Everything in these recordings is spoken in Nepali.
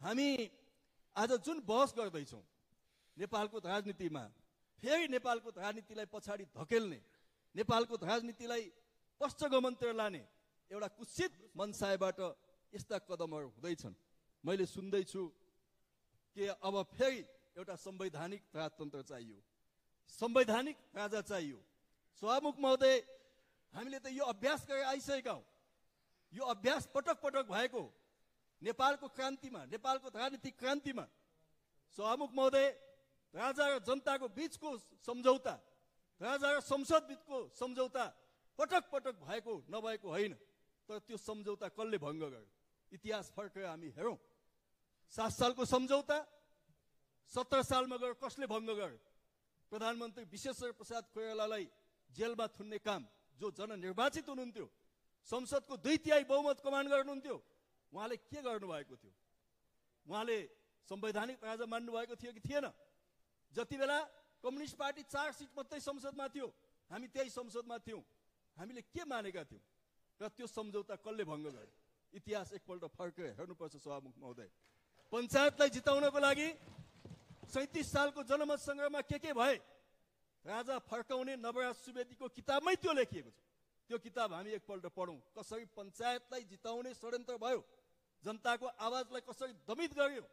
हामी आज जुन बहस गर्दैछौँ नेपालको राजनीतिमा, फेरि नेपालको राजनीतिलाई पछाडि धकेल्ने, नेपालको राजनीतिलाई पश्चगमनतिर लाने एउटा कुत्सित मनसायबाट यस्ता कदमहरू हुँदैछन्। मैले सुन्दैछु कि अब फेरि एउटा संवैधानिक राजतन्त्र चाहियो, संवैधानिक राजा चाहियो। सभामुख महोदय, हामीले त यो अभ्यास गरेर आइसकेका हौँ। यो अभ्यास पटक पटक भएको नेपालको क्रान्तिमा, नेपालको राजनीतिक क्रान्तिमा सभामुख महोदय, राजा र जनताको बीचको सम्झौता, राजा र संसद बीचको सम्झौता पटक पटक भएको नभएको होइन, तर त्यो सम्झौता कसले भङ्ग गर्यो? इतिहास फर्केर हामी हेरौँ। 7 सालको सम्झौता 17 सालमा गएर कसले भङ्ग गर्यो? प्रधानमन्त्री विश्वेश्वर प्रसाद कोइरालालाई जेलमा थुन्ने काम, जो जननिर्वाचित हुनुहुन्थ्यो, संसदको 2/3 बहुमत कमान्ड गर्नुहुन्थ्यो, उहाँले के गर्नुभएको थियो? उहाँले संवैधानिक राजा मान्नु भएको थियो कि थिएन? जति बेला कम्युनिस्ट पार्टी 4 सिट मात्रै संसदमा थियो, हामी त्यही संसदमा थियौँ, हामीले के मानेका थियौँ? र त्यो सम्झौता कसले भङ्ग गर्यो? इतिहास एकपल्ट फर्केर हेर्नुपर्छ सभामुख महोदय। पञ्चायतलाई जिताउनको लागि 37 सालको जनमत सङ्ग्रहमा के भए? राजा फर्काउने नवराज सुवेदीको किताबमै त्यो लेखिएको छ। त्यो किताब हामी एकपल्ट पढौँ। कसरी पञ्चायतलाई जिताउने षड्यन्त्र भयो, जनताको आवाजलाई कसरी दमित गर्यो।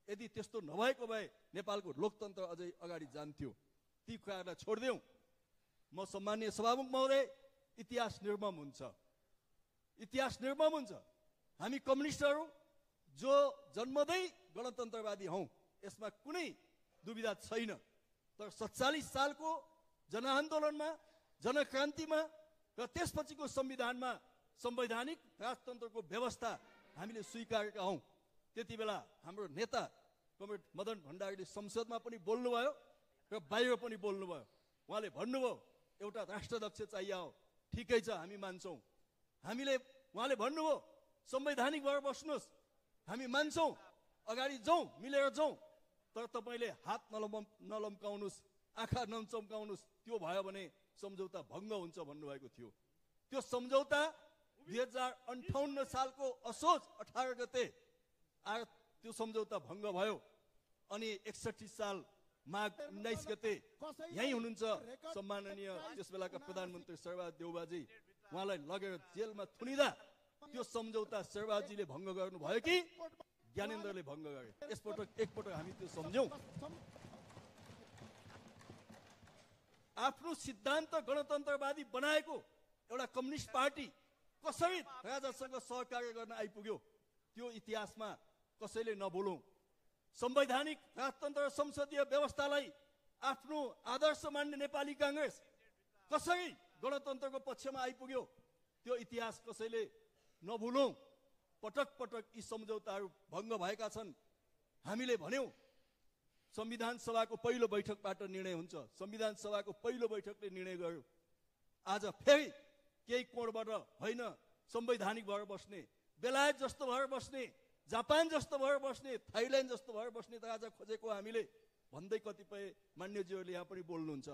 यदि त्यस्तो नभएको भए नेपालको लोकतन्त्र अझै अगाडि जान्थ्यो। ती कुराहरूलाई छोडिदेऊ। म सम्माननीय सभामुख महोदय, इतिहास निर्मम हुन्छ, इतिहास निर्मम हुन्छ। हामी कम्युनिस्टहरू जो जन्मदै गणतन्त्रवादी हौँ, यसमा कुनै दुविधा छैन। तर 47 सालको जनआन्दोलनमा, जनक्रान्तिमा र त्यसपछिको संविधानमा संवैधानिक राजतन्त्रको व्यवस्था हामीले स्वीकारेका हौँ। त्यति बेला हाम्रो नेता कमरेड मदन भण्डारीले संसदमा पनि बोल्नुभयो र बाहिर पनि बोल्नुभयो। उहाँले भन्नुभयो एउटा राष्ट्रध्यक्ष चाहियो। ठिकै छ, हामी मान्छौँ। उहाँले भन्नुभयो संवैधानिक भएर बस्नुहोस्, हामी मान्छौँ, अगाडि जाउँ, मिलेर जाउँ, तर तपाईँले हात नलम्काउनुहोस्, आँखा नचम्काउनुहोस्। त्यो भयो भने सम्झौता भङ्ग हुन्छ भन्नुभएको थियो। त्यो सम्झौता 2058 सालको असोज 18 गते त्यो सम्झौता भङ्ग भयो। अनि 61 साल माघ 19 गते यहीँ हुनुहुन्छ सम्माननीय त्यस बेलाका प्रधानमन्त्री शेरबहादुर देउवाजी, उहाँलाई लगेर जेलमा थुनिँदा त्यो सम्झौता शेरबहादुरजीले भङ्ग गर्नुभयो कि ज्ञानेन्द्रले भङ्ग गरे? एकपटक हामी त्यो सम्झौँ। आफ्नो सिद्धान्त गणतन्त्रवादी बनाएको एउटा कम्युनिस्ट पार्टी कसरी राजासँग सहकार्य गर्न आइपुग्यो, त्यो इतिहासमा कसैले नभुलौँ। संवैधानिक राजतन्त्र र संसदीय व्यवस्थालाई आफ्नो आदर्श मान्ने नेपाली काङ्ग्रेस कसरी गणतन्त्रको पक्षमा आइपुग्यो, त्यो इतिहास कसैले नभुलौँ। पटक पटक यी सम्झौताहरू भङ्ग भएका छन्। हामीले भन्यौँ संविधान सभाको पहिलो बैठकबाट निर्णय हुन्छ, संविधान सभाको पहिलो बैठकले निर्णय गर्यो। आज फेरि केही कोणबाट होइन, संवैधानिक भएर बस्ने, बेलायत जस्तो भएर बस्ने, जापान जस्तो भएर बस्ने, थाइल्यान्ड जस्तो भएर बस्ने त आज खोजेको हामीले भन्दै कतिपय मान्यज्यूहरूले यहाँ पनि बोल्नुहुन्छ।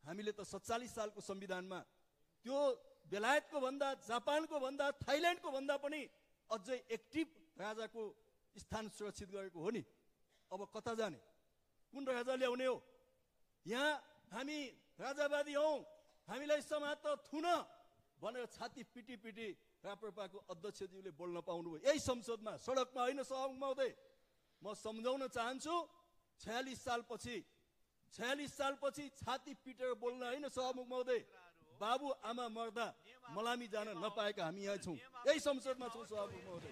हामीले त 47 सालको संविधानमा त्यो बेलायतको भन्दा, जापानको भन्दा, थाइल्यान्डको भन्दा पनि अझै एक्टिभ राजाको स्थान सुरक्षित गरेको हो नि। अब कता जाने? कुन राजा ल्याउने हो? यहाँ हामी राजावादी हौँ, हामीलाई समात थुन भनेर छाती पिटी पिटी राप्रपाको अध्यक्षज्यूले बोल्न पाउनुभयो यही संसदमा, सडकमा होइन। सभामुख महोदय, म सम्झाउन चाहन्छु 46 सालपछि छाती पिटेर बोल्न होइन सभामुख महोदय। बाबु आमा मर्दा मलामी जान नपाएका हामी यहाँ छौँ, यही संसदमा छौँ सभामुख महोदय।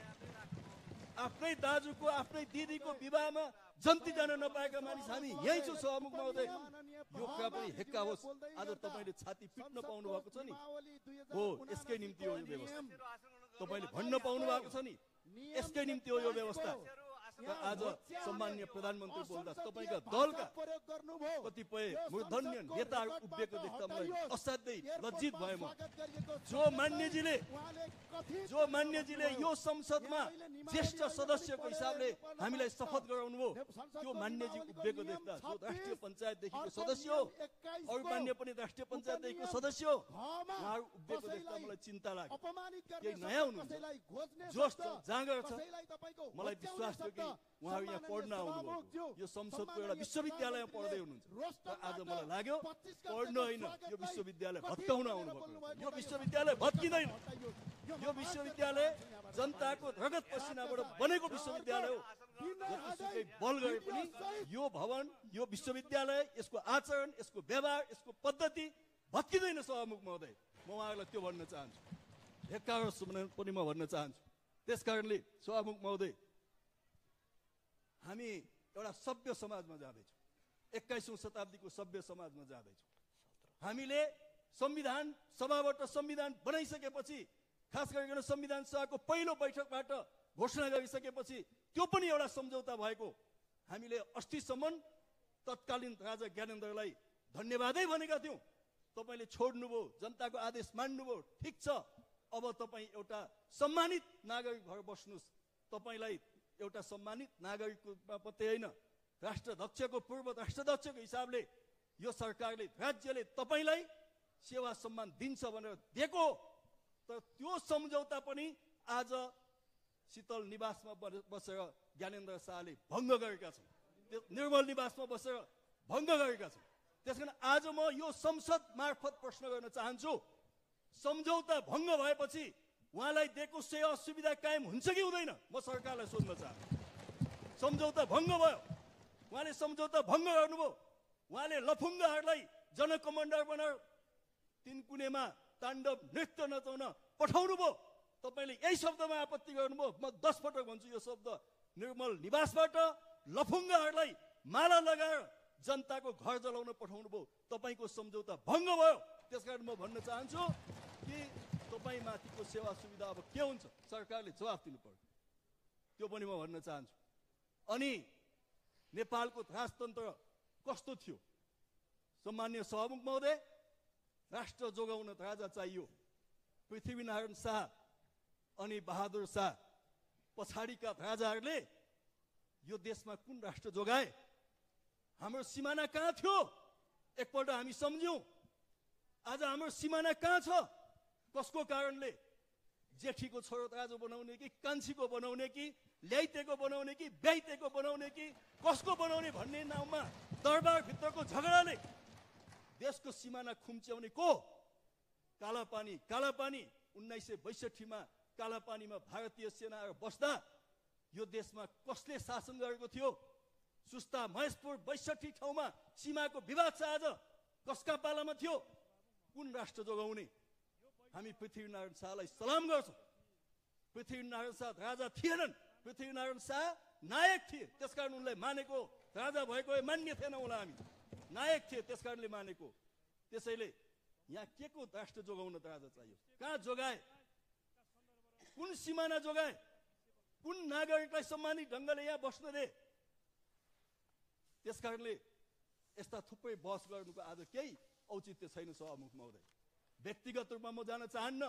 आफ्नै दाजुको, आफ्नै दिदीको विवाहमा जन्ती जान नपाएका मानिस हामी यही छौँ सभामुख महोदय। यो कुरा पनि हेक्का होस्, आज तपाईँले छाती पिट्न पाउनु भएको छ नि, हो यसकै निम्ति हो यो व्यवस्था। तपाईँले भन्न पाउनु भएको छ नि, यसकै निम्ति हो यो व्यवस्था। आज सम्माननीय प्रधानमन्त्री बोल्दा तपाईँका दलका कतिपय मूर्धन्य नेताहरू उभिएको देख्दा मलाई असाध्यै लज्जित भए। म जो मान्यजीले यो संसदमा ज्येष्ठ सदस्यको हिसाबले हामीलाई शपथ गराउनु भयो, त्यो मान्यजी उभिएको देख्दा, जो राष्ट्रिय पञ्चायतदेखिको सदस्य हो, अरू मान्य पनि राष्ट्रिय पञ्चायतदेखिको सदस्य हो, उहाँहरू उभिएको देख्दा मलाई चिन्ता लाग्यो। केही नयाँ हुनुहुन्छ, जोस छ, जाँगर छ। मलाई विश्वास थियो कि उहाँहरू यहाँ पढ्न आउनुभयो। यो संसदको एउटा विश्वविद्यालयमा पढ्दै हुनुहुन्छ। आज मलाई लाग्यो पढ्न होइन, यो विश्वविद्यालय भत्काउन आउनुभएको। यो विश्वविद्यालय भत्किँदैन। यो विश्वविद्यालय जनताको रगत पसिनाबाट बनेको विश्वविद्यालय हो। जतिसुकै बल गरे पनि यो भवन, यो विश्वविद्यालय, यसको आचरण, यसको व्यवहार, यसको पद्धति भत्किँदैन सभामुख महोदय। म उहाँहरूलाई त्यो भन्न चाहन्छु, ढेक्कारोस् पनि म भन्न चाहन्छु। त्यसकारणले सभामुख महोदय, हामी एउटा सभ्य समाजमा जाँदैछौँ, 21औं शताब्दीको सभ्य समाजमा जाँदैछौँ। हामीले संविधान सभाबाट संविधान बनाइसकेपछि, खास गरिकन संविधान सभाको पहिलो बैठकबाट घोषणा गरिसकेपछि त्यो पनि एउटा सम्झौता भएको। हामीले अस्तिसम्म तत्कालीन राजा ज्ञानेन्द्रलाई धन्यवादै भनेका थियौँ। तपाईँले छोड्नुभयो, जनताको आदेश मान्नुभयो, ठिक छ। अब तपाईँ एउटा सम्मानित नागरिक भएर बस्नुहोस्। तपाईँलाई एउटा सम्मानित नागरिकको मात्रै होइन, राष्ट्रध्यक्षको, पूर्व राष्ट्रध्यक्षको हिसाबले यो सरकारले, राज्यले तपाईँलाई सेवा सम्मान दिन्छ भनेर दिएको। तर त्यो सम्झौता पनि आज शीतल निवासमा बसेर ज्ञानेन्द्र शाहले भङ्ग गरेका छन्, निर्मल निवासमा बसेर भङ्ग गरेका छन्। त्यसकारण आज म यो संसद मार्फत प्रश्न गर्न चाहन्छु, सम्झौता भङ्ग भएपछि उहाँलाई दिएको सेवा सुविधा कायम हुन्छ कि हुँदैन? म सरकारलाई सोध्न चाहन्छु। सम्झौता भङ्ग भयो, उहाँले सम्झौता भङ्ग गर्नुभयो। उहाँले लफुङ्गाहरूलाई जनकमान्डर बनाएर तिनकुनेमा ताण्डव नृत्य नचाउन पठाउनु भयो। तपाईँले यही शब्दमा आपत्ति गर्नुभयो। म 10 पटक भन्छु यो शब्द। निर्मल निवासबाट लफुङ्गाहरूलाई माला लगाएर जनताको घर जलाउन पठाउनु भयो। तपाईँको सम्झौता भङ्ग भयो। त्यसकारण म भन्न चाहन्छु कि तपाईँ माथिको सेवा सुविधा अब के हुन्छ, सरकारले जवाफ दिनु पर्यो। त्यो पनि म भन्न चाहन्छु। अनि नेपालको राजतन्त्र कस्तो थियो? सम्माननीय सभामुख महोदय, राष्ट्र जोगाउन राजा चाहियो। पृथ्वीनारायण शाह अनि बहादुर शाह पछाडिका राजाहरूले यो देशमा कुन राष्ट्र जोगाए? हाम्रो सिमाना कहाँ थियो? एकपल्ट हामी सम्झ्यौँ। आज हाम्रो सिमाना कहाँ छ? कसको कारणले? जेठीको छोरो राजा बनाउने कि कान्छीको बनाउने कि ल्याइतेको बनाउने कि ब्याइतेको बनाउने कि कसको बनाउने भन्ने नाउँमा दरबारभित्रको झगडाले देशको सिमाना खुम्च्याउने को? कालापानी 1962 मा कालापानीमा भारतीय सेनाहरू बस्दा यो देशमा कसले शासन गरेको थियो? सुस्ता महेशपुर 62 ठाउँमा सीमाको विवाद छ। आज कसका पालामा थियो? कुन राष्ट्र जोगाउने? हामी पृथ्वीनारायण शाहलाई सलाम गर्छौँ। पृथ्वीनारायण शाह राजा थिएनन्, पृथ्वीनारायण शाह नायक थिए। त्यसकारण उनलाई मानेको, राजा भएको मान्य थिएन उनलाई, हामी नायक थिए त्यसकारणले मानेको। त्यसैले यहाँ के को राष्ट्र जोगाउन त राजा चाहियो? कहाँ जोगाए? कुन सिमाना जोगाए? कुन नागरिकलाई सम्मानित ढङ्गले यहाँ बस्न दे? त्यसकारणले यस्ता थुप्रै बहस गर्नुको आज केही औचित्य छैन सभामुख महोदय। व्यक्तिगत रूपमा म जान चाहन्न।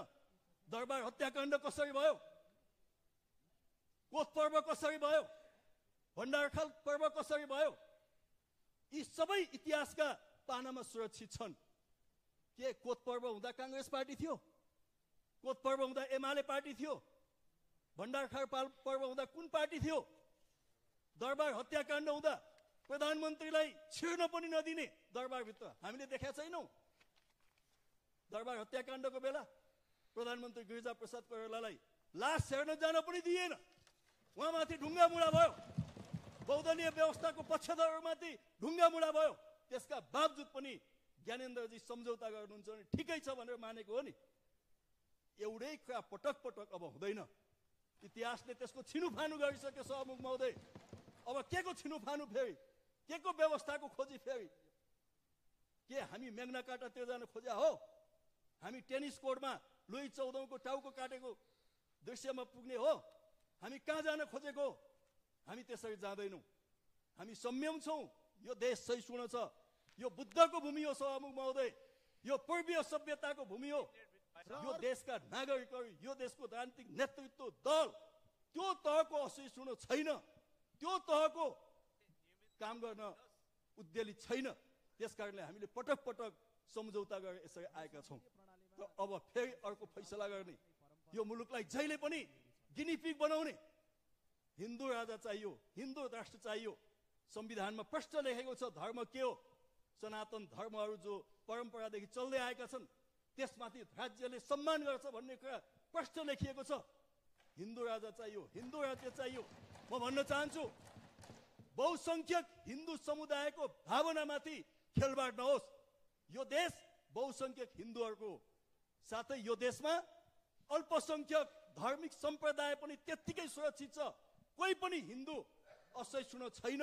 दरबार हत्याकाण्ड कसरी भयो? कोत पर्व कसरी भयो? भण्डारखाल पर्व कसरी भयो? यी सबै इतिहासका पानामा सुरक्षित छन्। के कोत पर्व हुँदा काङ्ग्रेस पार्टी थियो? कोत पर्व हुँदा एमाले पार्टी थियो? भण्डारखाल पर्व हुँदा कुन पार्टी थियो? दरबार हत्याकाण्ड हुँदा प्रधानमन्त्रीलाई छिर्न पनि नदिने दरबारभित्र हामीले देखेका छैनौँ। दरबार हत्याकाण्डको बेला प्रधानमन्त्री गिरिजा प्रसाद कोइरालालाई लास हेर्न जान पनि दिएन। उहाँमाथि ढुङ्गामुढा भयो। बहुदलीय व्यवस्थाको पक्षधरहरूमाथि ढुङ्गामुढा भयो। त्यसका बावजुद पनि ज्ञानेन्द्रजी सम्झौता गर्नुहुन्छ भने ठिकै छ भनेर मानेको हो नि। एउटै कुरा पटक पटक अब हुँदैन। इतिहासले त्यसको छिनुफानु गरिसक्यो सभामुख महोदय। अब के को छिनुफानु फेरि? के को व्यवस्थाको खोजी फेरि? के हामी मेघना काँटातिर जान खोज्या हो? हामी टेनिस कोर्टमा लुई 14 को टाउको काटेको दृश्यमा पुग्ने हो? हामी कहाँ जान खोजेको? हामी त्यसरी जाँदैनौँ। हामी संयम छौँ। यो देश सहिष्णु छ। यो बुद्धको भूमि हो सभामुख महोदय। यो पूर्वीय सभ्यताको भूमि हो। यो देशका नागरिकहरू, यो देशको राजनीतिक नेतृत्व दल त्यो तहको असहिष्णु छैन। त्यो तहको काम गर्न उद्यली छैन। त्यसकारणले हामीले पटक पटक सम्झौता गरेर यसरी आएका छौँ। र अब फेरि अर्को फैसला गर्ने, यो मुलुकलाई जहिले पनि गिनीपिग बनाउने, हिन्दू राजा चाहियो, हिन्दू राष्ट्र चाहियो। संविधानमा प्रष्ट लेखेको छ धर्म के हो। सनातन धर्महरू जो परम्परादेखि चल्दै आएका छन् त्यसमाथि राज्यले सम्मान गर्छ भन्ने कुरा प्रष्ट लेखिएको छ। हिन्दू राजा चाहियो, हिन्दू राज्य चाहियो। म भन्न चाहन्छु बहुसंख्यक हिन्दू समुदायको भावनामाथि खेलबाड नहोस्। यो देश बहुसंख्यक हिन्दूहरूको साथै यो देशमा अल्पसंख्यक धार्मिक सम्प्रदाय पनि त्यत्तिकै सुरक्षित छ। कोही पनि हिन्दू असहिष्णु छैन।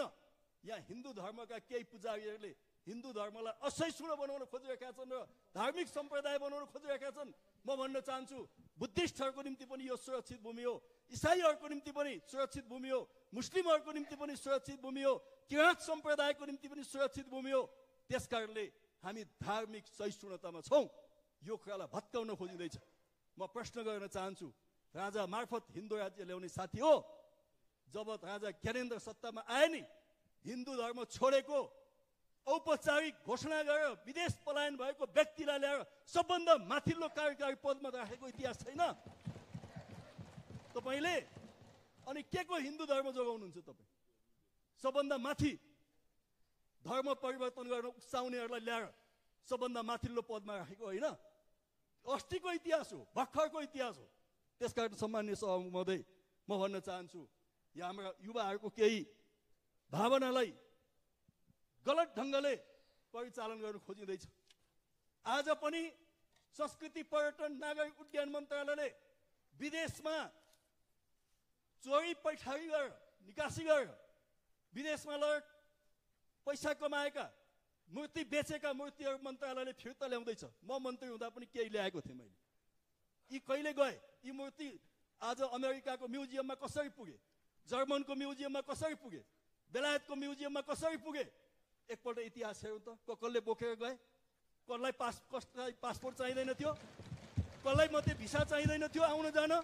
यहाँ हिन्दू धर्मका केही पुजारीहरूले हिन्दू धर्मलाई असहिष्णु बनाउन खोजिरहेका छन् र धार्मिक सम्प्रदाय बनाउन खोजिरहेका छन्। म भन्न चाहन्छु बुद्धिस्टहरूको निम्ति पनि यो सुरक्षित भूमि हो, इसाईहरूको निम्ति पनि सुरक्षित भूमि हो, मुस्लिमहरूको निम्ति पनि सुरक्षित भूमि हो, किराँत सम्प्रदायको निम्ति पनि सुरक्षित भूमि हो। त्यसकारणले हामी धार्मिक सहिष्णुतामा छौँ। यो कुरालाई भत्काउन खोजिँदैछ। म प्रश्न गर्न चाहन्छु राजा मार्फत हिन्दू राज्य ल्याउने साथी हो। जब राजा ज्ञानेन्द्र सत्तामा आए नि हिन्दू धर्म छोडेको औपचारिक घोषणा गरेर विदेश पलायन भएको व्यक्तिलाई ल्याएर सबभन्दा माथिल्लो कार्यकारी पदमा राखेको इतिहास छैन तपाईले। अनि के को हिन्दू धर्म जोगाउनुहुन्छ तपाईँ? सबभन्दा माथि धर्म परिवर्तन गर्न उक्साउनेहरूलाई ल्याएर सबभन्दा माथिल्लो पदमा राखेको होइन, अस्तिको इतिहास हो, भर्खरको इतिहास हो। त्यसकारण सम्माननीय सभामुख महोदय, म भन्न चाहन्छु यहाँ हाम्रा युवाहरूको केही भावनालाई गलत ढङ्गले परिचालन गर्न खोजिँदैछ। आज पनि संस्कृति पर्यटन नागरिक उड्डयन मन्त्रालयले विदेशमा चोरी पैठारी गरेर निकासी गरेर विदेशमा लगेर पैसा कमाएका मूर्ति बेचेका मूर्तिहरू मन्त्रालयले फिर्ता ल्याउँदैछ। म मन्त्री हुँदा पनि केही ल्याएको थिएँ मैले। यी कहिले गए? यी मूर्ति आज अमेरिकाको म्युजियममा कसरी पुगे, जर्मनको म्युजियममा कसरी पुगे, बेलायतको म्युजियममा कसरी पुगे? एकपल्ट इतिहास हेरौँ त। कसले बोकेर गए? कसलाई पासपोर्ट चाहिँदैन थियो? कसलाई मात्रै भिसा चाहिँदैन थियो आउन जान?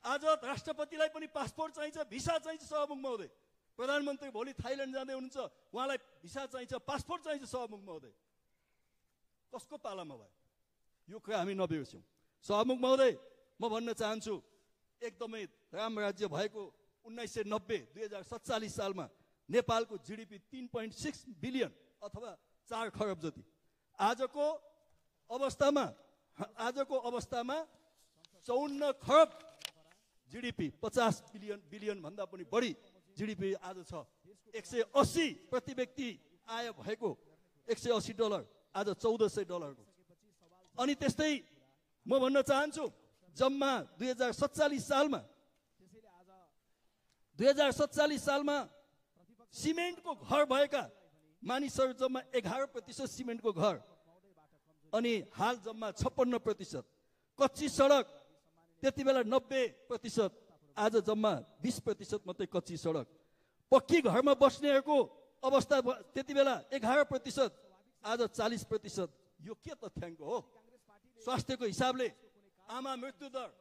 आज राष्ट्रपतिलाई पनि पासपोर्ट चाहिन्छ, भिसा चाहिन्छ। सभामुख महोदय, प्रधानमन्त्री भोलि थाइल्यान्ड जाँदै हुनुहुन्छ, उहाँलाई भिसा चाहिन्छ, पासपोर्ट चाहिन्छ। सभामुख महोदय, कसको पालामा भयो? यो कुरा हामी नबिर्स्यौँ। सभामुख महोदय, म भन्न चाहन्छु एकदमै राम राज्य भएको 1990-2047 सालमा नेपालको जीडीपी 3.6 बिलियन अथवा 4 खरब जति। आजको अवस्थामा 54 खरब जीडीपी, 50 बिलियन भन्दा पनि बढी जीडीपी आज छ। 180 प्रति व्यक्ति आय भएको $180 आज $1400 को। अनि त्यस्तै म भन्न चाहन्छु जम्मा 2047 सालमा सिमेन्टको घर भएका मानिसहरू जम्मा 11% सिमेन्टको घर, अनि हाल जम्मा 56%। कच्ची सडक त्यति बेला 90%, आज जम्मा 20% मात्रै कच्ची सडक। पक्की घरमा बस्नेहरूको अवस्था त्यति बेला 11%, आज 40%। यो के तथ्याङ्क हो? स्वास्थ्यको हिसाबले आमा मृत्यु दर,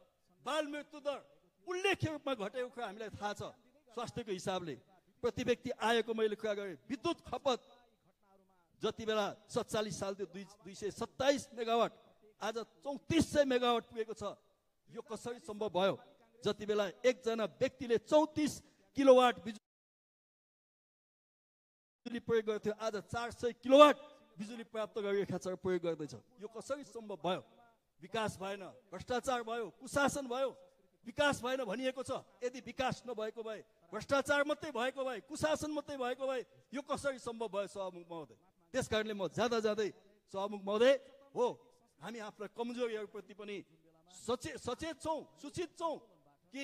बाल मृत्यु दर उल्लेख्य रूपमा घटेको कुरा हामीलाई थाहा छ। स्वास्थ्यको हिसाबले प्रति व्यक्ति आएको मैले कुरा गरेँ। विद्युत खपत जति बेला 47 साल थियो 227 मेगावाट, आज 3400 मेगावाट पुगेको छ। यो कसरी सम्भव भयो? जति बेला एकजना व्यक्तिले 34 किलोवाट बिजुली प्रयोग गर्थ्यो, आज 400 किलोवाट बिजुली प्राप्त गरिरहेका छ, प्रयोग गर्दैछ। यो कसरी सम्भव भयो? विकास भएन, भ्रष्टाचार भयो, कुशासन भयो। विकास भएन भनिएको छ। यदि विकास नभएको भए, भ्रष्टाचार मात्रै भएको भए, कुशासन मात्रै भएको भए यो कसरी सम्भव भयो? सभामुख महोदय, त्यसकारणले म जाँदै सभामुख महोदय हो, हामी आफ्ना कमजोरीहरूप्रति पनि सचेत छौँ, सूचित छौँ कि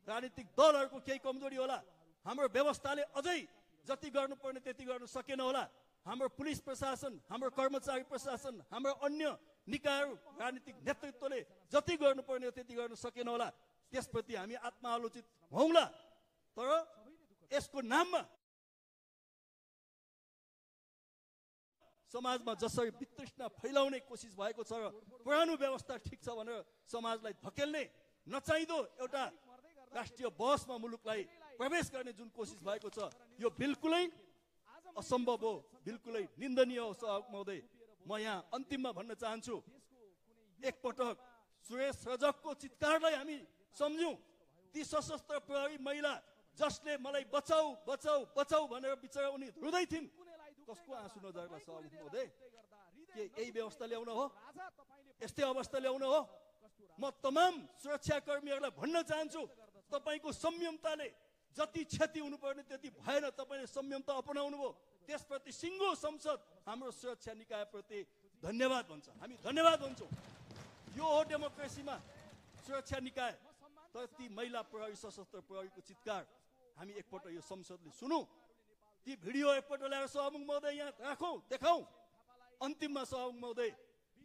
राजनीतिक दलहरूको केही कमजोरी होला। हाम्रो व्यवस्थाले अझै जति गर्नुपर्ने त्यति गर्न सकेन होला। हाम्रो पुलिस प्रशासन, हाम्रो कर्मचारी प्रशासन, हाम्रो अन्य निकायहरू, राजनीतिक नेतृत्वले जति गर्नुपर्ने त्यति गर्न सकेन होला। त्यसप्रति हामी आत्मालोचित हौँला। तर यसको नाममा समाजमा जसरी वितृष्णा फैलाउने कोसिस भएको छ र पुरानो व्यवस्था ठिक छ भनेर समाजलाई धकेल्ने नचाहिँदो एउटा राष्ट्रिय बहसमा मुलुकलाई प्रवेश गर्ने जुन कोसिस भएको छ, यो बिल्कुलै असम्भव हो, बिल्कुलै निन्दनीय हो। सभामुख महोदय, म यहाँ अन्तिममा भन्न चाहन्छु, एकपटक सुरेश रजकको चित्कारलाई हामी सम्झौँ। ती सशस्त्र प्रहरी महिला जसले मलाई बचाऊ बचाऊ बचाऊ भनेर बिचरा उनी रुँदै थिइन्, कसको आँसु नजर्ला सभामुख महोदय? के यही व्यवस्था ल्याउन हो? यस्तै अवस्था ल्याउन हो? म तमाम सुरक्षाकर्मीहरूलाई भन्न चाहन्छु, तपाईको संयमताले जति क्षति हुनुपर्ने त्यति भएन। तपाईले संयमता अपनाउनु भयो, त्यसप्रति सिङ्गो संसद हाम्रो सुरक्षा निकायप्रति धन्यवाद भन्छ। हामी धन्यवाद भन्छौँ। यो हो डेमोक्रेसीमा सुरक्षा निकाय। तर ती महिला प्रहरी सशस्त्र प्रहरीको चित्कार हामी एकपल्ट यो संसदले सुनौँ। ती भिडियो एकपल्ट ल्याएर सभामुख महोदय यहाँ राखौँ, देखाउँ। अन्तिममा सभामुख महोदय,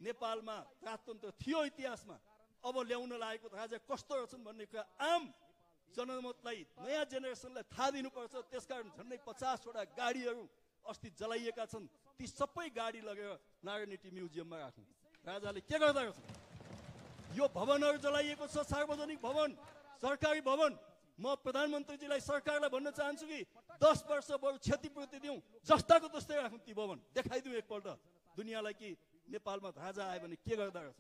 नेपालमा राजतन्त्र थियो इतिहासमा, अब ल्याउन लागेको राजा कस्तो रहेछन् भन्ने कुरा आम जनमतलाई, नयाँ जेनेरेसनलाई थाहा दिनुपर्छ। त्यसकारण झन्डै 50वटा गाडीहरू अस्ति जलाइएका छन्। ती सबै गाडी लगेर नारायणहिटी म्युजियममा राखौँ। राजाले के गर्दा रहेछन्? यो भवनहरू जलाइएको छ, सार्वजनिक भवन, सरकारी भवन। म प्रधानमन्त्रीजीलाई, सरकारलाई भन्न चाहन्छु कि 10 वर्ष बरु क्षतिपूर्ति दिउँ, जस्ताको तस्तै राखौँ ती भवन। देखाइदिउँ एकपल्ट दुनियाँलाई कि नेपालमा राजा आयो भने के गर्दा रहेछ।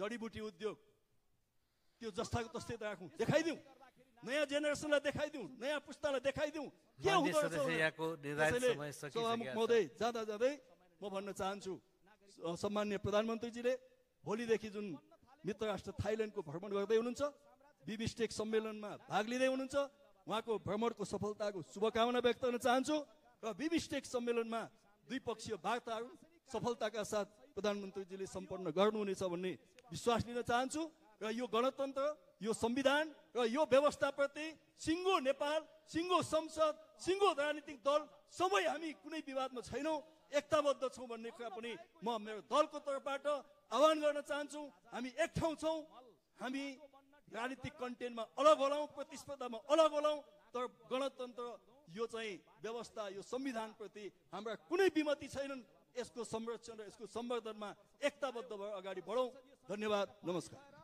जडीबुटी उद्योग त्यो जस्ताको तस्तै राखौँ, देखाइदिउँ। नयाँ जेनेरेसनलाई देखाइदिउँ, नयाँ पुस्तालाई देखाइदिउँ के हुँदो रहेछ। सभामुख महोदय, जाँदा जाँदै म भन्न चाहन्छु, सम्माननीय प्रधानमन्त्रीजीले भोलिदेखि जुन मित्र राष्ट्र थाइल्यान्डको भ्रमण गर्दै हुनुहुन्छ, बिमस्टेक सम्मेलनमा भाग लिँदै हुनुहुन्छ, उहाँको भ्रमणको सफलताको शुभकामना व्यक्त गर्न चाहन्छु। र बिमस्टेक सम्मेलनमा द्विपक्षीय वार्ताहरू सफलताका साथ प्रधानमन्त्रीजीले सम्पन्न गर्नुहुनेछ भन्ने विश्वास लिन चाहन्छु। र यो गणतन्त्र, यो संविधान र यो व्यवस्थाप्रति सिङ्गो नेपाल, सिङ्गो संसद, सिङ्गो राजनीतिक दल सबै हामी कुनै विवादमा छैनौँ, एकताबद्ध छौँ भन्ने कुरा पनि म मेरो दलको तर्फबाट आह्वान गर्न चाहन्छु। हामी एक ठाउँ छौँ। हामी राजनीतिक कन्टेन्टमा अलग होलाौँ, प्रतिस्पर्धामा अलग होलाौँ, तर गणतन्त्र यो चाहिँ व्यवस्था, यो संविधानप्रति हाम्रा कुनै विमति छैनन्। यसको संरक्षण र यसको सम्वर्धनमा एकताबद्ध भएर अगाडि बढौँ। धन्यवाद, नमस्कार।